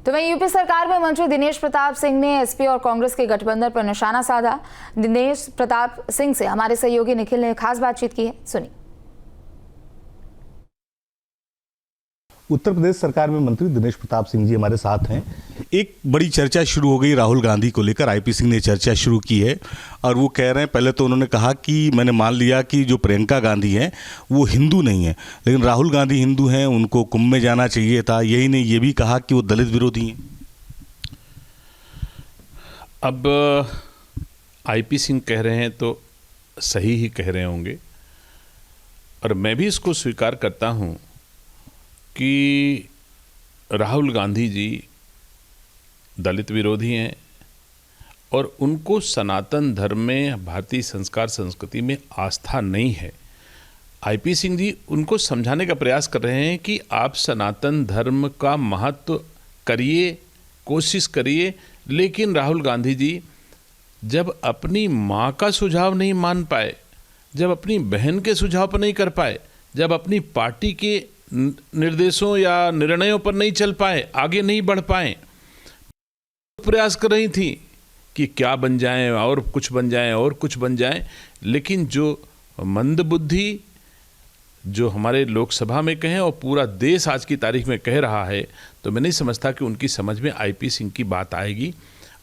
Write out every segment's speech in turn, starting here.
तो वहीं यूपी सरकार में मंत्री दिनेश प्रताप सिंह ने एसपी और कांग्रेस के गठबंधन पर निशाना साधा। दिनेश प्रताप सिंह से हमारे सहयोगी निखिल ने खास बातचीत की है, सुनिए। उत्तर प्रदेश सरकार में मंत्री दिनेश प्रताप सिंह जी हमारे साथ हैं। एक बड़ी चर्चा शुरू हो गई राहुल गांधी को लेकर। आईपी सिंह ने चर्चा शुरू की है और वो कह रहे हैं, पहले तो उन्होंने कहा कि मैंने मान लिया कि जो प्रियंका गांधी हैं वो हिंदू नहीं है, लेकिन राहुल गांधी हिंदू हैं, उनको कुंभ में जाना चाहिए था। यही नहीं, ये भी कहा कि वो दलित विरोधी हैं। अब आईपी सिंह कह रहे हैं तो सही ही कह रहे होंगे, और मैं भी इसको स्वीकार करता हूँ कि राहुल गांधी जी दलित विरोधी हैं और उनको सनातन धर्म में, भारतीय संस्कार संस्कृति में आस्था नहीं है। आईपी सिंह जी उनको समझाने का प्रयास कर रहे हैं कि आप सनातन धर्म का महत्व करिए, कोशिश करिए, लेकिन राहुल गांधी जी जब अपनी माँ का सुझाव नहीं मान पाए, जब अपनी बहन के सुझाव पर नहीं कर पाए, जब अपनी पार्टी के निर्देशों या निर्णयों पर नहीं चल पाए, आगे नहीं बढ़ पाए, प्रयास कर रही थी कि क्या बन जाएं और कुछ बन जाएं और कुछ बन जाएं, लेकिन जो मंदबुद्धि जो हमारे लोकसभा में कहें और पूरा देश आज की तारीख में कह रहा है, तो मैं नहीं समझता कि उनकी समझ में आईपी सिंह की बात आएगी।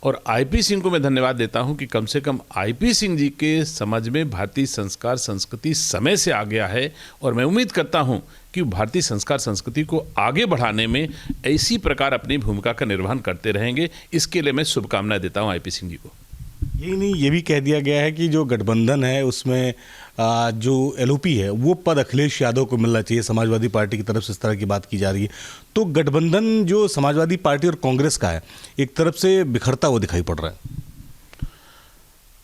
और आईपी सिंह को मैं धन्यवाद देता हूं कि कम से कम आईपी सिंह जी के समझ में भारतीय संस्कार संस्कृति समय से आ गया है, और मैं उम्मीद करता हूं कि भारतीय संस्कार संस्कृति को आगे बढ़ाने में इसी प्रकार अपनी भूमिका का निर्वहन करते रहेंगे। इसके लिए मैं शुभकामनाएं देता हूं आईपी सिंह जी को। यही नहीं, ये भी कह दिया गया है कि जो गठबंधन है उसमें जो एलओपी है वो पद अखिलेश यादव को मिलना चाहिए। समाजवादी पार्टी की तरफ से इस तरह की बात की जा रही है। तो गठबंधन जो समाजवादी पार्टी और कांग्रेस का है, एक तरफ से बिखरता हुआ दिखाई पड़ रहा है।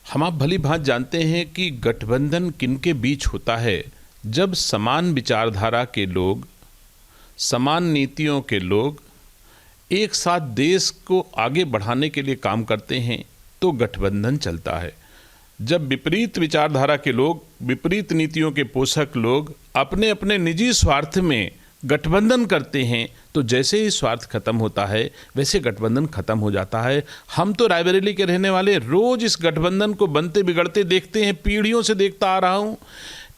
हम आप भली भांति जानते हैं कि गठबंधन किनके बीच होता है, जब समान विचारधारा के लोग, समान नीतियों के लोग एक साथ देश को आगे बढ़ाने के लिए काम करते हैं तो गठबंधन चलता है। जब विपरीत विचारधारा के लोग, विपरीत नीतियों के पोषक लोग अपने अपने निजी स्वार्थ में गठबंधन करते हैं, तो जैसे ही स्वार्थ खत्म होता है वैसे गठबंधन खत्म हो जाता है। हम तो रायबरेली के रहने वाले रोज इस गठबंधन को बनते बिगड़ते देखते हैं। पीढ़ियों से देखता आ रहा हूं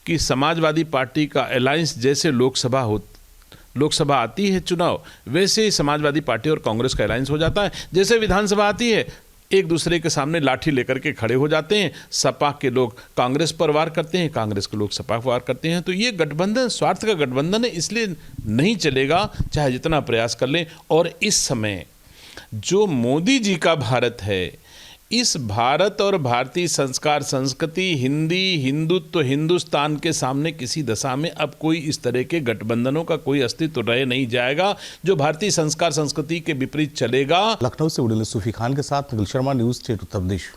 कि समाजवादी पार्टी का अलायंस जैसे लोकसभा आती है चुनाव, वैसे ही समाजवादी पार्टी और कांग्रेस का अलायंस हो जाता है। जैसे विधानसभा आती है, एक दूसरे के सामने लाठी लेकर के खड़े हो जाते हैं। सपा के लोग कांग्रेस पर वार करते हैं, कांग्रेस के लोग सपा पर वार करते हैं। तो ये गठबंधन स्वार्थ का गठबंधन है, इसलिए नहीं चलेगा चाहे जितना प्रयास कर लें। और इस समय जो मोदी जी का भारत है, इस भारत और भारतीय संस्कार संस्कृति, हिंदी, हिंदुत्व, हिंदुस्तान के सामने किसी दशा में अब कोई इस तरह के गठबंधनों का कोई अस्तित्व रह नहीं जाएगा जो भारतीय संस्कार संस्कृति के विपरीत चलेगा। लखनऊ से उड़ील सूफी खान के साथ निखिल शर्मा, न्यूज़ 8 उत्तर प्रदेश।